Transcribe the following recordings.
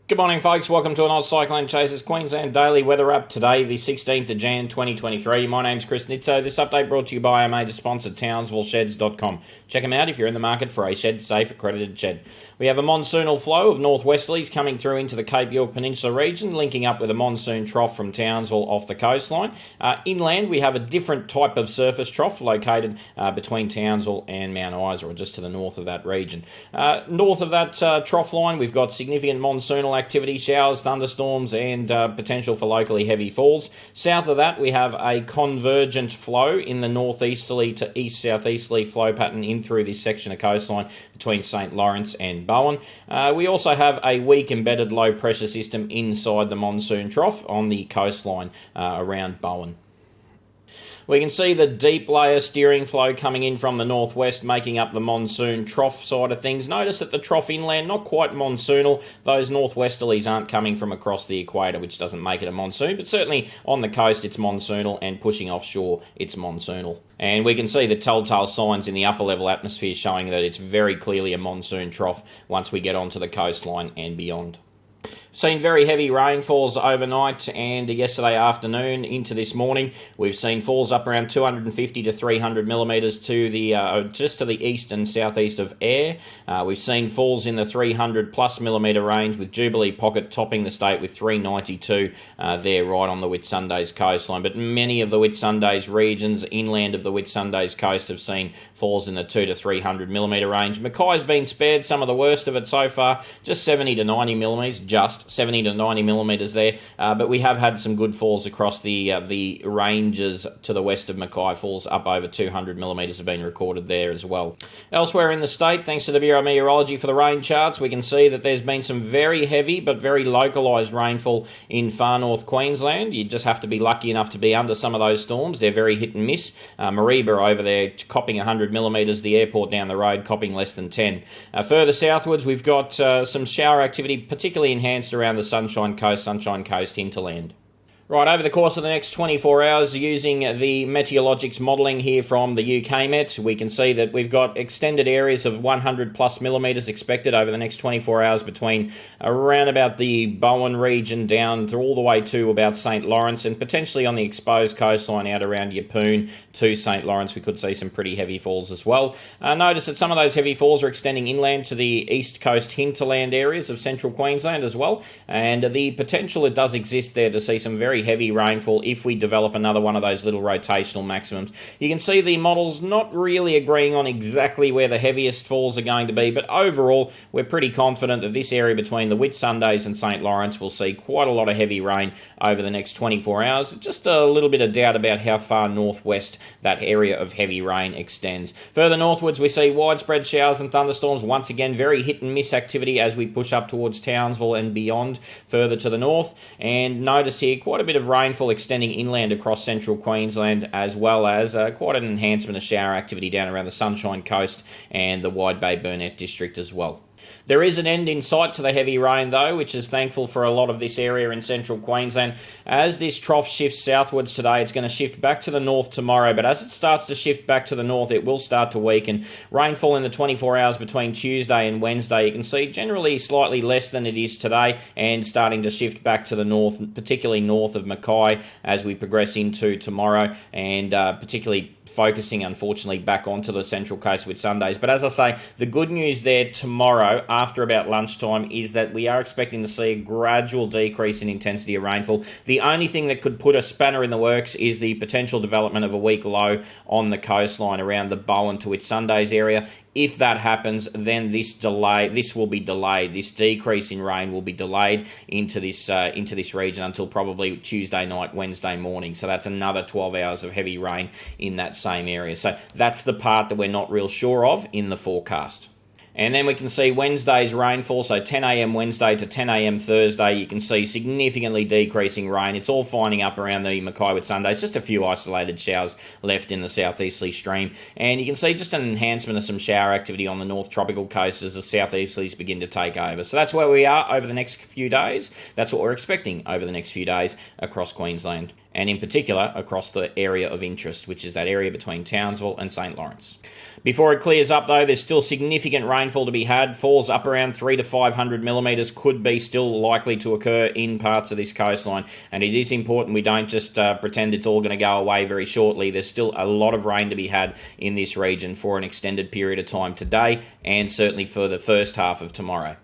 Good morning, folks. Welcome to an Oz Cyclone Chasers Queensland Daily Weather Up today, the 16th of Jan 2023. My name's Chris Nitzo. This update brought to you by our major sponsor, TownsvilleSheds.com. Check them out if you're in the market for a shed-safe, accredited shed. We have a monsoonal flow of northwesterlies coming through into the Cape York Peninsula region, linking up with a monsoon trough from Townsville off the coastline. Inland, we have a different type of surface trough located between Townsville and Mount Isa, or just to the north of that region. North of that trough line, we've got significant monsoonal activity, showers, thunderstorms, and potential for locally heavy falls. South of that, we have a convergent flow in the northeasterly to east-southeasterly flow pattern in through this section of coastline between St. Lawrence and Bowen. We also have a weak embedded low pressure system inside the monsoon trough on the coastline around Bowen. We can see the deep layer steering flow coming in from the northwest, making up the monsoon trough side of things. Notice that the trough inland, not quite monsoonal. Those northwesterlies aren't coming from across the equator, which doesn't make it a monsoon, but certainly on the coast it's monsoonal, and pushing offshore it's monsoonal. And we can see the telltale signs in the upper level atmosphere showing that it's very clearly a monsoon trough once we get onto the coastline and beyond. Seen very heavy rainfalls overnight and yesterday afternoon into this morning. We've seen falls up around 250 to 300 millimetres to the just to the east and southeast of Ayr. We've seen falls in the 300 plus millimetre range, with Jubilee Pocket topping the state with 392 there right on the Whitsundays coastline. But many of the Whitsundays regions inland of the Whitsundays coast have seen falls in the 2 to 300 millimetre range. Mackay's been spared some of the worst of it so far, just 70 to 90 millimetres, just 70 to 90 millimetres there, but we have had some good falls across the ranges to the west of Mackay. Falls up over 200 millimetres have been recorded there as well. Elsewhere in the state, thanks to the Bureau of Meteorology for the rain charts, we can see that there's been some very heavy but very localised rainfall in far north Queensland. You just have to be lucky enough to be under some of those storms. They're very hit and miss. Mareeba over there copping 100 millimetres, the airport down the road copping less than 10. Further southwards, we've got some shower activity, particularly enhanced around the Sunshine Coast hinterland. Right, over the course of the next 24 hours, using the Meteorologics modelling here from the UK Met, we can see that we've got extended areas of 100 plus millimetres expected over the next 24 hours between around about the Bowen region down through all the way to about St. Lawrence, and potentially on the exposed coastline out around Yeppoon to St. Lawrence. We could see some pretty heavy falls as well. Notice that some of those heavy falls are extending inland to the east coast hinterland areas of central Queensland as well, and the potential it does exist there to see some very heavy rainfall if we develop another one of those little rotational maximums. You can see the models not really agreeing on exactly where the heaviest falls are going to be, but overall we're pretty confident that this area between the Whitsundays and St. Lawrence will see quite a lot of heavy rain over the next 24 hours. Just a little bit of doubt about how far northwest that area of heavy rain extends. Further northwards, we see widespread showers and thunderstorms. Once again, very hit and miss activity as we push up towards Townsville and beyond further to the north. And notice here quite a bit of rainfall extending inland across central Queensland, as well as quite an enhancement of shower activity down around the Sunshine Coast and the Wide Bay Burnett district as well. There is an end in sight to the heavy rain though, which is thankful for a lot of this area in central Queensland. As this trough shifts southwards today, it's going to shift back to the north tomorrow, but as it starts to shift back to the north, it will start to weaken. Rainfall in the 24 hours between Tuesday and Wednesday, you can see generally slightly less than it is today, and starting to shift back to the north, particularly north of Mackay as we progress into tomorrow, and particularly focusing, unfortunately, back onto the Central Coast with Sundays. But as I say, the good news there tomorrow, after about lunchtime, is that we are expecting to see a gradual decrease in intensity of rainfall. The only thing that could put a spanner in the works is the potential development of a weak low on the coastline around the Bowen to Whitsundays area. If that happens, then this will be delayed. This decrease in rain will be delayed into this region until probably Tuesday night, Wednesday morning. So that's another 12 hours of heavy rain in that same area. So that's the part that we're not real sure of in the forecast. And then we can see Wednesday's rainfall, so 10 a.m. Wednesday to 10 a.m. Thursday, you can see significantly decreasing rain. It's all finding up around the Mackay Whitsundays, just a few isolated showers left in the southeasterly stream. And you can see just an enhancement of some shower activity on the north tropical coast as the southeasterlies begin to take over. So that's where we are over the next few days. That's what we're expecting over the next few days across Queensland. and in particular across the area of interest, which is that area between Townsville and St. Lawrence. Before it clears up, though, there's still significant rainfall to be had. Falls up around 300 to 500 millimetres could be still likely to occur in parts of this coastline, and it is important we don't just pretend it's all going to go away very shortly. There's still a lot of rain to be had in this region for an extended period of time today, and certainly for the first half of tomorrow.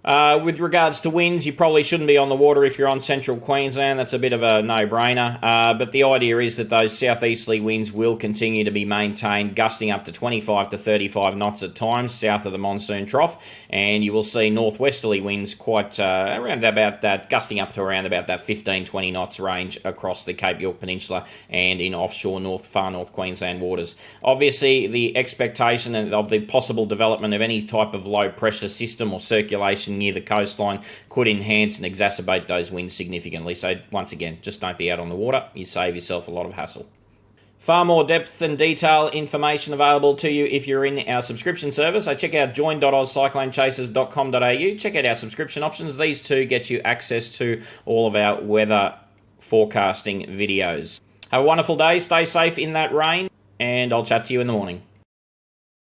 With regards to winds, you probably shouldn't be on the water if you're on central Queensland. That's a bit of a no-brainer. But the idea is that those southeasterly winds will continue to be maintained, gusting up to 25 to 35 knots at times south of the monsoon trough. And you will see northwesterly winds quite around about that, gusting up to around about that 15-20 knots range across the Cape York Peninsula and in offshore far north Queensland waters. Obviously, the expectation of the possible development of any type of low-pressure system or circulation near the coastline could enhance and exacerbate those winds significantly. So once again, just don't be out on the water. You save yourself a lot of hassle. Far more depth and detail information available to you if you're in our subscription service. So check out join.ozcyclonechasers.com.au. Check out our subscription options. These two get you access to all of our weather forecasting videos. Have a wonderful day. Stay safe in that rain, and I'll chat to you in the morning.